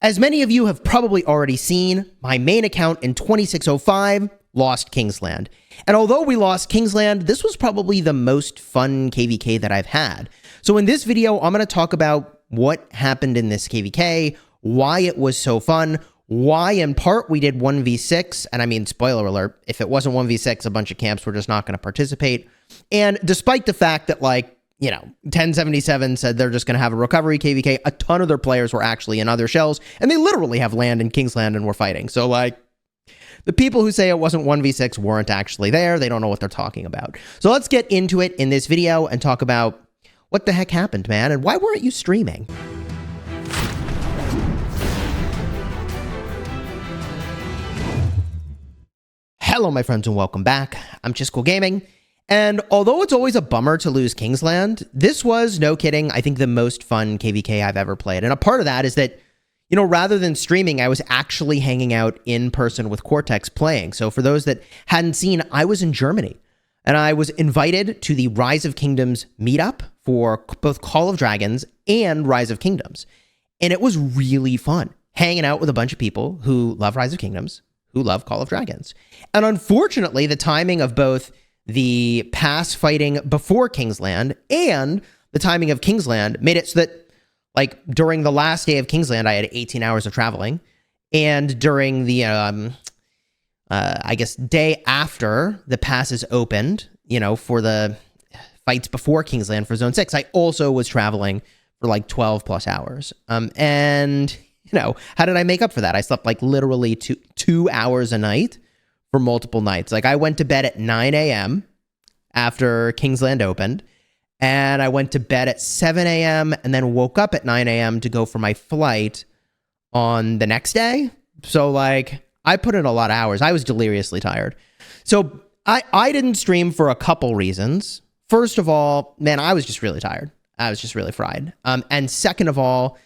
As many of you have probably already seen, my main account in 2605 lost Kingsland. And although we lost Kingsland, this was probably the most fun KVK that I've had. So in this video, I'm going to talk about what happened in this KVK, why it was so fun, why in part we did 1v6, and I mean, spoiler alert, if it wasn't 1v6, a bunch of camps were just not going to participate. And despite the fact that, like, 1077 said they're just going to have a recovery KVK, a ton of their players were actually in other shells, and they literally have land in Kingsland and were fighting. So, like, the people who say it wasn't 1v6 weren't actually there. They don't know what they're talking about. So let's get into it in this video and talk about what the heck happened, man, and why weren't you streaming? Hello, my friends, and welcome back. I'm Chisgule Gaming. And although it's always a bummer to lose Kingsland, this was, no kidding, I think the most fun KVK I've ever played. And a part of that is that, rather than streaming, I was actually hanging out in person with Cortex playing. So for those that hadn't seen, I was in Germany. And I was invited to the Rise of Kingdoms meetup for both Call of Dragons and Rise of Kingdoms. And it was really fun, hanging out with a bunch of people who love Rise of Kingdoms, who love Call of Dragons. And unfortunately, the timing of both the pass fighting before Kingsland and the timing of Kingsland made it so that, like, during the last day of Kingsland, I had 18 hours of traveling. And during the, I guess, day after the passes opened, for the fights before Kingsland for Zone 6, I also was traveling for like 12 plus hours. And, how did I make up for that? I slept like literally two hours a night for multiple nights. Like, I went to bed at 9 a.m. after Kingsland opened, and I went to bed at 7 a.m. and then woke up at 9 a.m. to go for my flight on the next day. So, like, I put in a lot of hours. I was deliriously tired. So I didn't stream for a couple reasons. First of all, man, I was just really tired. I was just really fried. And second of all,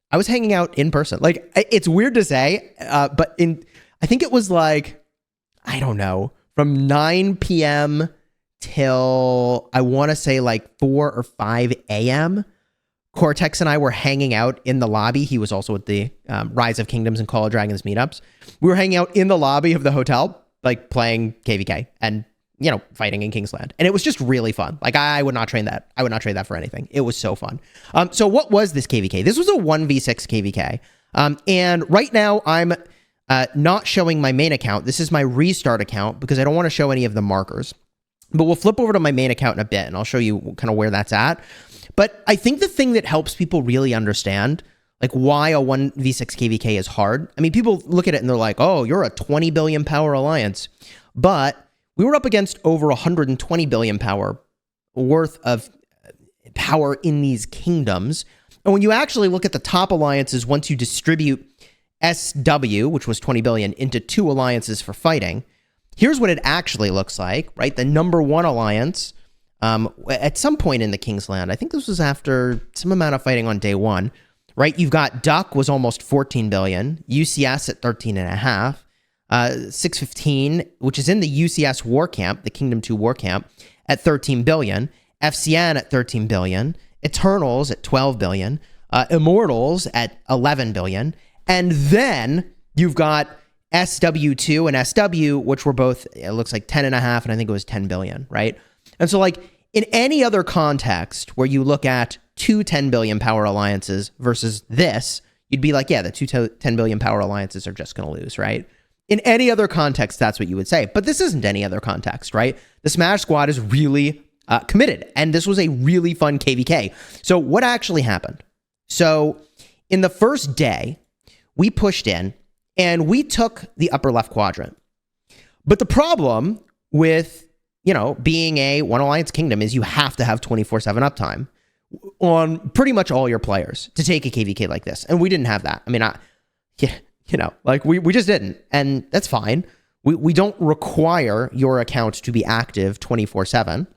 I was hanging out in person. Like, it's weird to say, but I think it was like, I don't know, from 9 p.m. till, I want to say, like 4 or 5 a.m., Cortex and I were hanging out in the lobby. He was also at the Rise of Kingdoms and Call of Dragons meetups. We were hanging out in the lobby of the hotel, like, playing KVK and, fighting in Kingsland. And it was just really fun. Like, I would not trade that. I would not trade that for anything. It was so fun. So what was this KVK? This was a 1v6 KVK. And right now I'm not showing my main account. This is my restart account because I don't want to show any of the markers. But we'll flip over to my main account in a bit, and I'll show you kind of where that's at. But I think the thing that helps people really understand, like, why a 1v6 KVK is hard. I mean, people look at it and they're like, oh, you're a 20 billion power alliance. But we were up against over 120 billion power worth of power in these kingdoms. And when you actually look at the top alliances, once you distribute SW, which was 20 billion, into two alliances for fighting, here's what it actually looks like, right? The number one alliance, at some point in the Kingsland, I think this was after some amount of fighting on day one, right? You've got Duck was almost 14 billion, UCS at 13 and a half, 615, which is in the UCS war camp, the Kingdom 2 war camp, at 13 billion, FCN at 13 billion, Eternals at 12 billion, Immortals at 11 billion, and then you've got SW2 and SW, which were both, it looks like 10 and a half, and I think it was 10 billion, right? And so, like, in any other context where you look at two 10 billion power alliances versus this, you'd be like, yeah, the two 10 billion power alliances are just going to lose, right? In any other context, that's what you would say. But this isn't any other context, right? The Smash Squad is really committed, and this was a really fun KVK. So what actually happened? So in the first day, we pushed in, and we took the upper left quadrant. But the problem with, being a one alliance kingdom is you have to have 24/7 uptime on pretty much all your players to take a KVK like this. And we didn't have that. I mean, we just didn't. And that's fine. We don't require your account to be active 24/7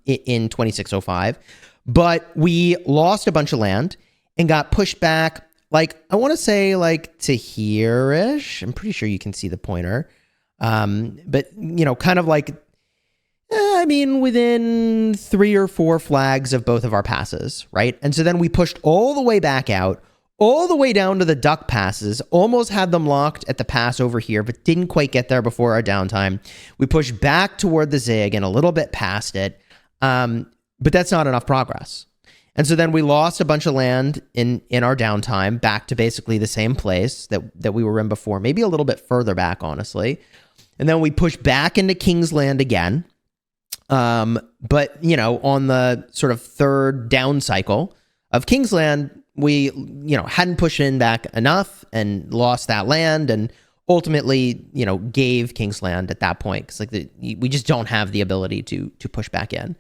in 2605. But we lost a bunch of land and got pushed back, like, I want to say, like, to here-ish. I'm pretty sure you can see the pointer. But, kind of like, within 3 or 4 flags of both of our passes, right? And so then we pushed all the way back out, all the way down to the duck passes, almost had them locked at the pass over here, but didn't quite get there before our downtime. We pushed back toward the zig and a little bit past it, but that's not enough progress. And so then we lost a bunch of land in our downtime back to basically the same place that we were in before, maybe a little bit further back, honestly. And then we pushed back into Kingsland again. But, on the sort of third down cycle of Kingsland, we, hadn't pushed in back enough and lost that land and ultimately, gave Kingsland at that point because we just don't have the ability to push back in.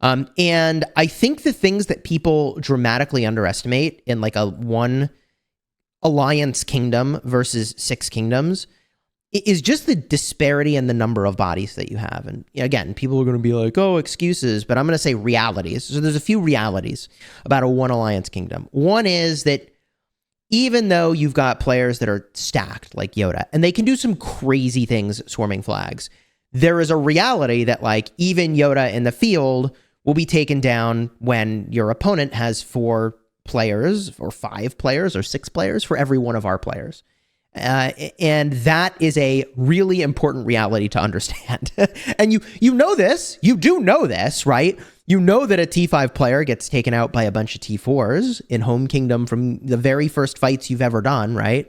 And I think the things that people dramatically underestimate in like a one alliance kingdom versus 6 kingdoms is just the disparity in the number of bodies that you have. And again, people are going to be like, oh, excuses, but I'm going to say realities. So there's a few realities about a one alliance kingdom. One is that even though you've got players that are stacked like Yoda, and they can do some crazy things swarming flags, there is a reality that like even Yoda in the field will be taken down when your opponent has 4 players or 5 players or 6 players for every one of our players. And that is a really important reality to understand. And you know this, you do know this, right? You know that a T5 player gets taken out by a bunch of T4s in Home Kingdom from the very first fights you've ever done, right?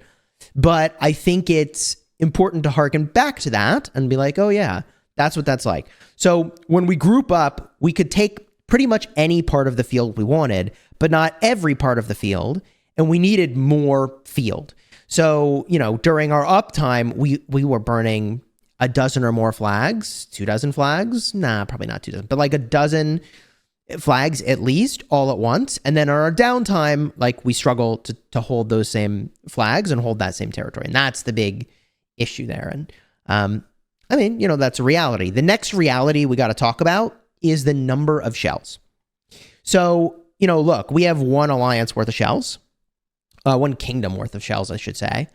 But I think it's important to harken back to that and be like, oh yeah, that's what that's like. So when we group up, we could take pretty much any part of the field we wanted, but not every part of the field. And we needed more field. So, during our uptime, we were burning a dozen or more flags, 2 dozen flags. Nah, probably not 2 dozen, but like a dozen flags at least all at once. And then on our downtime, like we struggle to hold those same flags and hold that same territory. And that's the big issue there. And that's a reality. The next reality we got to talk about is the number of shells. So, look, we have 1 alliance worth of shells. 1 kingdom worth of shells, I should say.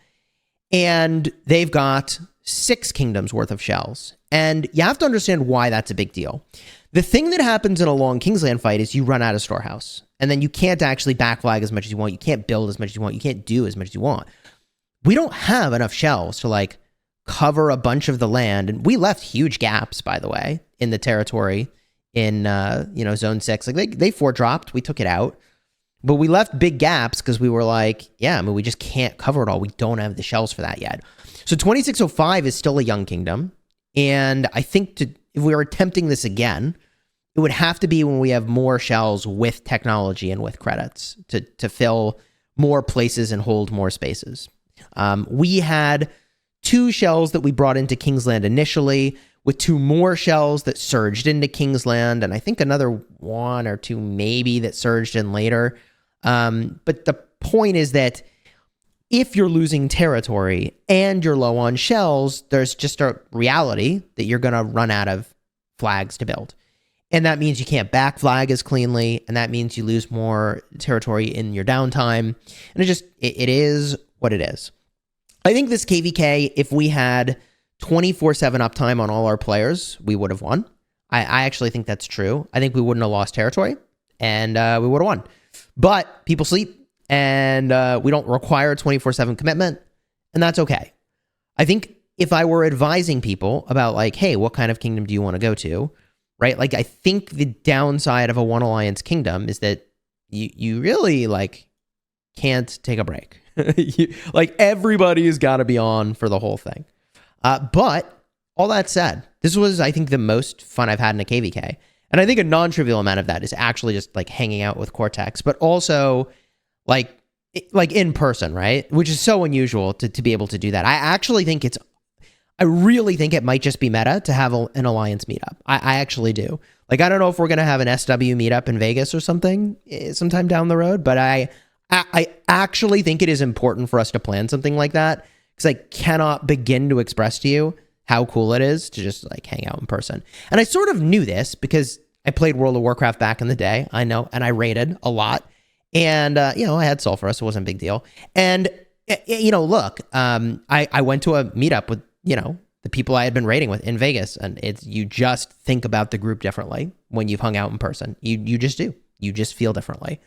And they've got 6 kingdoms worth of shells. And you have to understand why that's a big deal. The thing that happens in a long Kingsland fight is you run out of storehouse. And then you can't actually backflag as much as you want. You can't build as much as you want. You can't do as much as you want. We don't have enough shells to like cover a bunch of the land. And we left huge gaps, by the way, in the territory in, zone 6. Like they 4-dropped. We took it out. But we left big gaps because we were like, we just can't cover it all. We don't have the shells for that yet. So 2605 is still a young kingdom. And I think if we were attempting this again, it would have to be when we have more shells with technology and with credits to fill more places and hold more spaces. We had 2 shells that we brought into Kingsland initially, with 2 more shells that surged into Kingsland, and I think another 1 or 2 maybe that surged in later. But the point is that if you're losing territory and you're low on shells, there's just a reality that you're going to run out of flags to build. And that means you can't back flag as cleanly, and that means you lose more territory in your downtime. And it is what it is. I think this KVK, if we had 24/7 uptime on all our players, we would have won. I actually think that's true. I think we wouldn't have lost territory, and we would have won. But people sleep, and we don't require 24/7 commitment, and that's okay. I think if I were advising people about like, hey, what kind of kingdom do you want to go to, right? Like, I think the downside of a one alliance kingdom is that you really like can't take a break. Like everybody's got to be on for the whole thing. But all that said, this was, I think, the most fun I've had in a KVK. And I think a non-trivial amount of that is actually just like hanging out with Cortex, but also like in person, right? Which is so unusual to be able to do that. I really think it might just be meta to have an alliance meetup. I actually do. Like, I don't know if we're going to have an SW meetup in Vegas or something sometime down the road, but I actually think it is important for us to plan something like that, because I cannot begin to express to you how cool it is to just like hang out in person. And I sort of knew this because I played World of Warcraft back in the day. I know, and I raided a lot. And, I had Sulfurus, so it wasn't a big deal. And, look, I went to a meetup with, the people I had been raiding with in Vegas. And you just think about the group differently when you've hung out in person. You just do. You just feel differently.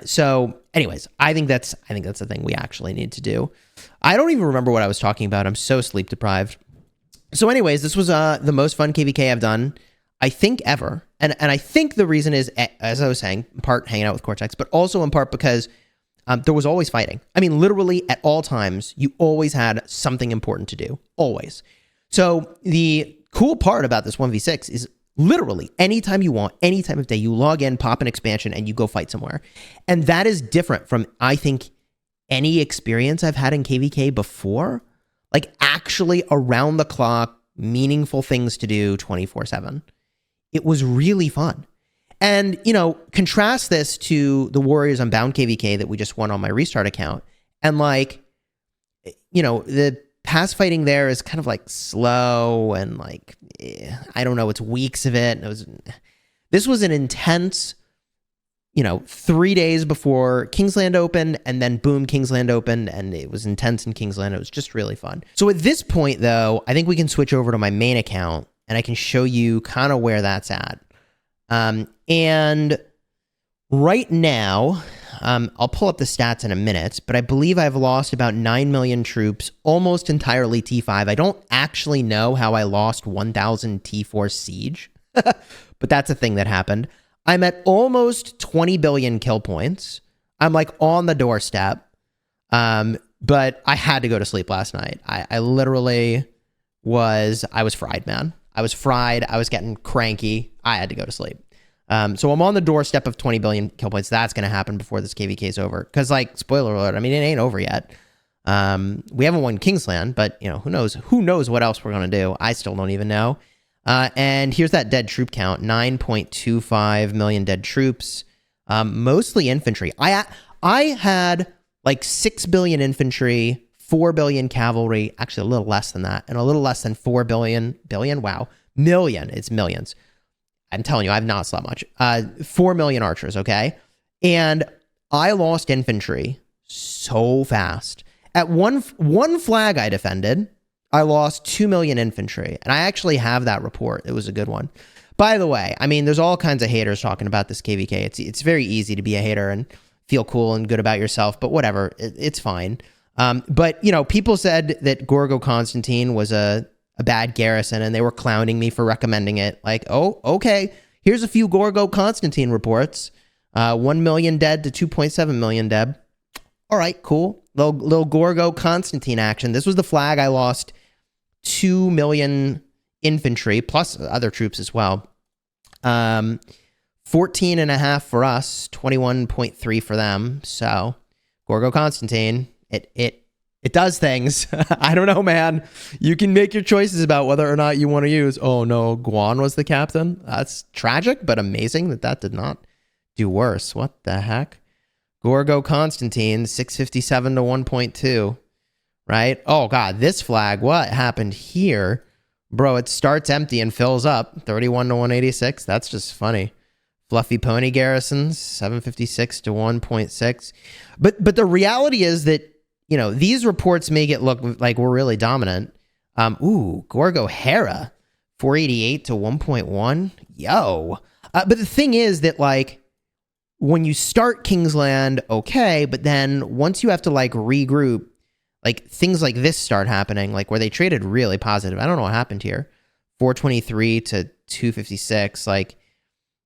So anyways, I think that's the thing we actually need to do. I don't even remember what I was talking about. I'm so sleep deprived. So anyways, this was the most fun KVK I've done, I think, ever. And I think the reason is, as I was saying, in part hanging out with Cortex, but also in part because there was always fighting. I mean, literally at all times, you always had something important to do. Always. So the cool part about this 1v6 is literally anytime you want, any time of day, you log in, pop an expansion, and you go fight somewhere. And that is different from, I think, any experience I've had in KVK before. Like actually around the clock, meaningful things to do 24/7. It was really fun. And, you know, contrast this to the Warriors Unbound KVK that we just won on my restart account. And like, you know, the pass fighting there is kind of like slow and like, I don't know, it's weeks of it. This was an intense, you know, 3 days before Kingsland opened, and then boom, Kingsland opened, and it was intense in Kingsland. It was just really fun. So at this point, though, I think we can switch over to my main account, and I can show you kind of where that's at. And right now, I'll pull up the stats in a minute, but I believe I've lost about 9 million troops, almost entirely T5. I don't actually know how I lost 1,000 T4 siege, but that's a thing that happened. I'm at almost 20 billion kill points. I'm like on the doorstep. But I had to go to sleep last night. I literally was fried, man. I was fried. I was getting cranky. I had to go to sleep. So I'm on the doorstep of 20 billion kill points. That's going to happen before this KVK is over. Because, like, spoiler alert, I mean, it ain't over yet. We haven't won Kingsland, but, you know, who knows? Who knows what else we're going to do? I still don't even know. And here's that dead troop count, 9.25 million dead troops, mostly infantry. I had like 6 billion infantry, 4 billion cavalry, actually a little less than that, and a little less than 4 billion, wow, million, it's millions. I'm telling you, I've not slept much. 4 million archers, okay? And I lost infantry so fast. At one flag I defended, I lost 2 million infantry, and I actually have that report. It was a good one. By the way, I mean, there's all kinds of haters talking about this KVK. It's very easy to be a hater and feel cool and good about yourself, but whatever, it's fine. But, you know, people said that Gorgo Constantine was a bad garrison, and they were clowning me for recommending it. Like, oh, okay, here's a few Gorgo Constantine reports. 1 million dead to 2.7 million dead. All right, cool. Little Gorgo Constantine action. This was the flag I lost 2 million infantry, plus other troops as well. 14.5 for us, 21.3 for them. So, Gorgo Constantine, it does things. I don't know, man. You can make your choices about whether or not you want to use. Oh no, Guan was the captain. That's tragic, but amazing that did not do worse. What the heck? Gorgo Constantine, 657 to 1.2. Right? Oh, God, this flag, what happened here? Bro, it starts empty and fills up, 31 to 186. That's just funny. Fluffy Pony Garrisons, 756 to 1.6. But the reality is that, you know, these reports make it look like we're really dominant. Gorgo Hera, 488 to 1.1. Yo. But the thing is that, like, when you start Kingsland, okay, but then once you have to, like, regroup, like, things like this start happening, like where they traded really positive. I don't know what happened here. 423 to 256. Like,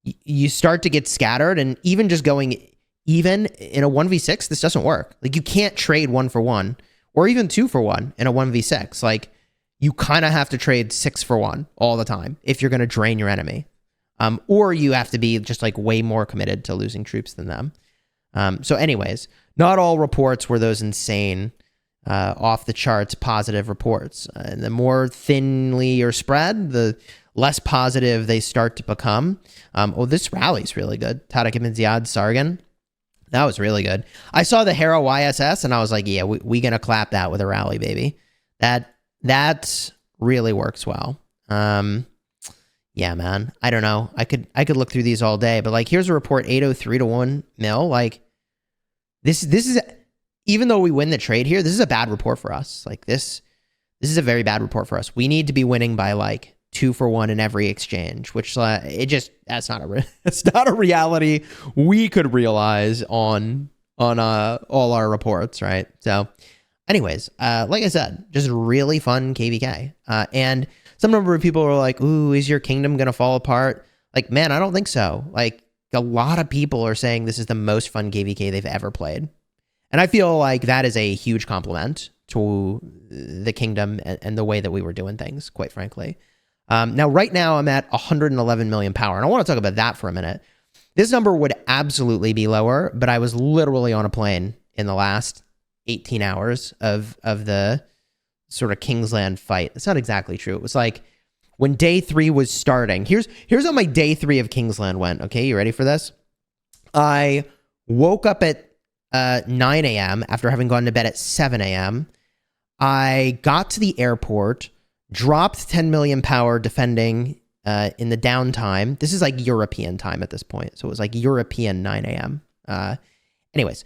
you start to get scattered, and even just going even in a 1v6, this doesn't work. Like, you can't trade 1 for 1 or even 2 for 1 in a 1v6. Like, you kind of have to trade 6 for 1 all the time if you're going to drain your enemy. Or you have to be just like way more committed to losing troops than them. So anyways, not all reports were those insane, off the charts positive reports. And the more thinly you're spread, the less positive they start to become. This rally's really good. Tariq ibn Ziyad Sargon. That was really good. I saw the Hera YSS and I was like, yeah, we gonna clap that with a rally, baby. That really works well. Yeah, man. I don't know. I could look through these all day, but like, here's a report, 803 to 1 mil. Like, this is, even though we win the trade here, this is a bad report for us. Like, this is a very bad report for us. We need to be winning by like 2-for-1 in every exchange, which that's not it's not a reality we could realize on all our reports, right? So anyways, like I said, just really fun KVK. And some number of people are like, ooh, is your kingdom going to fall apart? Like, man, I don't think so. Like, a lot of people are saying this is the most fun KVK they've ever played. And I feel like that is a huge compliment to the kingdom and the way that we were doing things, quite frankly. Now, right now, I'm at 111 million power, and I want to talk about that for a minute. This number would absolutely be lower, but I was literally on a plane in the last 18 hours of the sort of Kingsland fight. That's not exactly true. It was like when day 3 was starting. Here's how my day 3 of Kingsland went. Okay, you ready for this? I woke up at 9 a.m. after having gone to bed at 7 a.m. I got to the airport, dropped 10 million power defending in the downtime. This is like European time at this point. So it was like European 9 a.m. Anyways,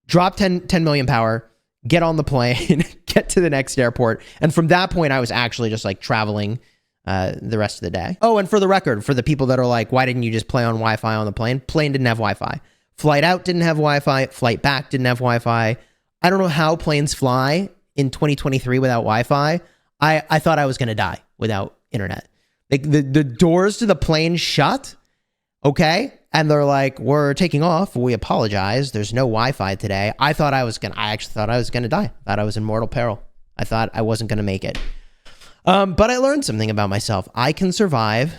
drop 10 million power, get on the plane, get to the next airport. And from that point, I was actually just like traveling the rest of the day. Oh, and for the record, for the people that are like, why didn't you just play on Wi-Fi on the plane? Plane didn't have Wi-Fi. Flight out didn't have Wi-Fi. Flight back didn't have Wi-Fi. I don't know how planes fly in 2023 without Wi-Fi. I thought I was going to die without internet. Like the doors to the plane shut, okay? And they're like, we're taking off. We apologize. There's no Wi-Fi today. I actually thought I was going to die. I thought I was in mortal peril. I thought I wasn't going to make it. But I learned something about myself. I can survive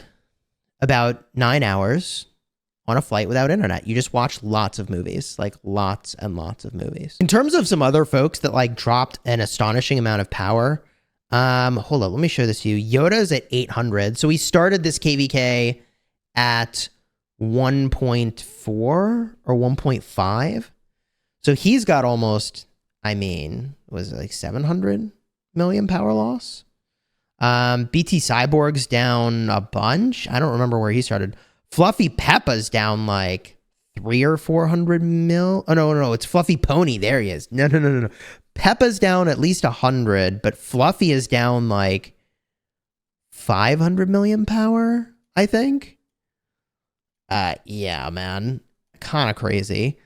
about 9 hours on a flight without internet. You just watch lots of movies, like lots and lots of movies. In terms of some other folks that like dropped an astonishing amount of power, hold on, let me show this to you. Yoda's at 800. So we started this KVK at 1.4 or 1.5. So he's got almost, was it like 700 million power loss? BT Cyborg's down a bunch. I don't remember where he started. Fluffy Peppa's down like 300 or 400 mil. Oh, no, it's Fluffy Pony. There he is. No. Peppa's down at least 100, but Fluffy is down like 500 million power, I think. Yeah, man. Kind of crazy.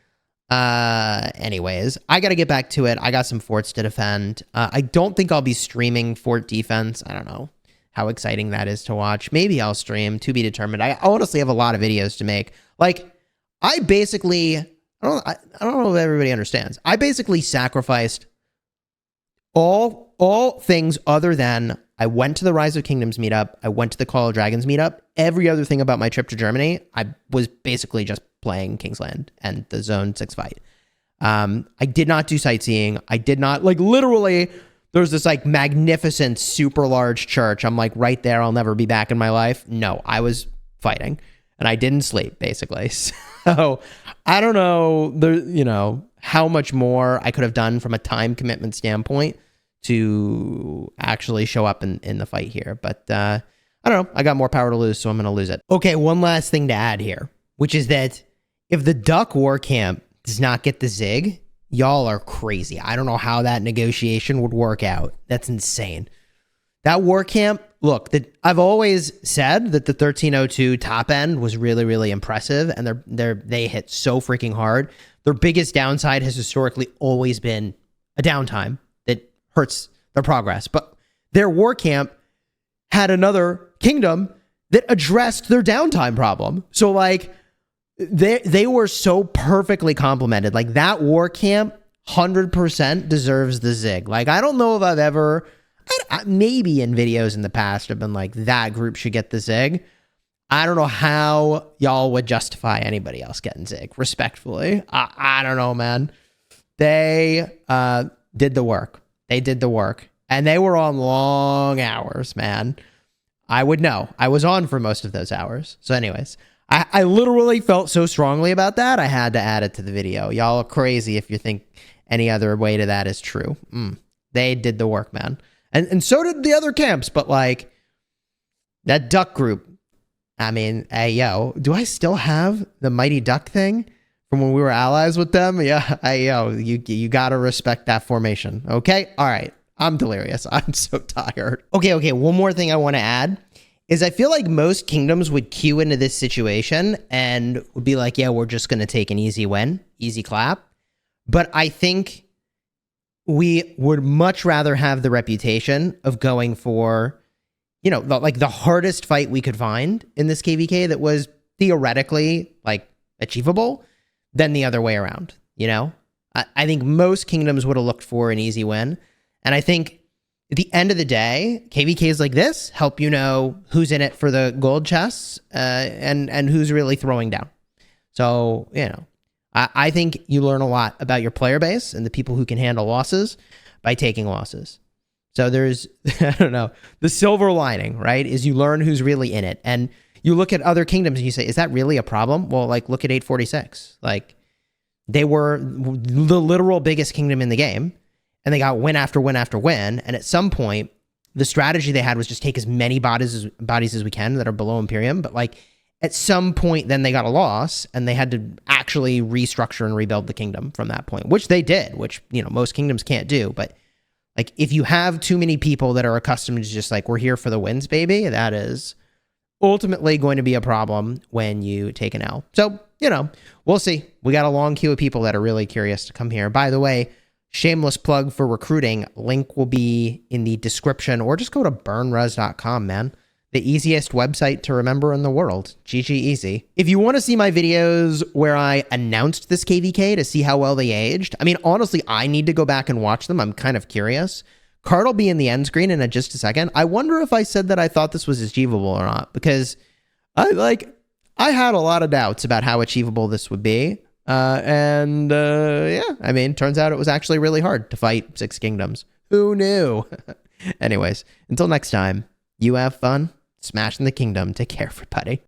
Anyways, I got to get back to it. I got some forts to defend. I don't think I'll be streaming fort defense. I don't know how exciting that is to watch. Maybe I'll stream, to be determined. I honestly have a lot of videos to make. Like, I don't know if everybody understands. I basically sacrificed all things other than I went to the Rise of Kingdoms meetup. I went to the Call of Dragons meetup. Every other thing about my trip to Germany, I was basically just playing Kingsland and the Zone 6 fight. I did not do sightseeing. I did not, like, literally, there's this, like, magnificent, super large church. I'm, like, right there. I'll never be back in my life. No, I was fighting. And I didn't sleep, basically. So, I don't know, how much more I could have done from a time commitment standpoint to actually show up in the fight here. But, I don't know. I got more power to lose, so I'm going to lose it. Okay, one last thing to add here, which is that if the Duck War Camp does not get the Zig, y'all are crazy. I don't know how that negotiation would work out. That's insane. That War Camp, look, I've always said that the 1302 top end was really, really impressive, and they hit so freaking hard. Their biggest downside has historically always been a downtime that hurts their progress. But their War Camp had another kingdom that addressed their downtime problem. So, like, they were so perfectly complemented. Like, that War Camp 100% deserves the Zig. Like, I don't know if I've ever, maybe in videos in the past, have been like, that group should get the Zig. I don't know how y'all would justify anybody else getting Zig, respectfully. I don't know, man. They did the work. They did the work. And they were on long hours, man. I would know. I was on for most of those hours. So anyways, I literally felt so strongly about that, I had to add it to the video. Y'all are crazy if you think any other way to that is true. They did the work, man. And so did the other camps, but like, that Duck group, hey, yo, do I still have the Mighty Duck thing from when we were allies with them? Yeah, you got to respect that formation, okay? All right. I'm delirious. I'm so tired. Okay. One more thing I want to add is I feel like most kingdoms would queue into this situation and would be like, yeah, we're just going to take an easy win, easy clap. But I think we would much rather have the reputation of going for, you know, the hardest fight we could find in this KVK that was theoretically like achievable than the other way around. You know, I think most kingdoms would have looked for an easy win. And I think at the end of the day, KVKs like this help you know who's in it for the gold chests and who's really throwing down. So, you know, I think you learn a lot about your player base and the people who can handle losses by taking losses. So there's, I don't know, the silver lining, right, is you learn who's really in it. And you look at other kingdoms and you say, is that really a problem? Well, like, look at 846. Like, they were the literal biggest kingdom in the game, and they got win after win after win. And at some point, the strategy they had was just take as many bodies as we can that are below Imperium. But like, at some point, then they got a loss, and they had to actually restructure and rebuild the kingdom from that point, which they did, which, you know, most kingdoms can't do. But like, if you have too many people that are accustomed to just like, we're here for the wins, baby, that is ultimately going to be a problem when you take an L. So, you know, we'll see. We got a long queue of people that are really curious to come here. By the way, shameless plug for recruiting. Link will be in the description, or just go to burnres.com, man. The easiest website to remember in the world. GG easy. If you want to see my videos where I announced this KVK to see how well they aged, I mean, honestly, I need to go back and watch them. I'm kind of curious. Card will be in the end screen in just a second. I wonder if I said that I thought this was achievable or not, because I had a lot of doubts about how achievable this would be. Yeah, I mean, turns out it was actually really hard to fight 6 kingdoms. Who knew? Anyways, until next time, you have fun smashing the kingdom. Take care, everybody.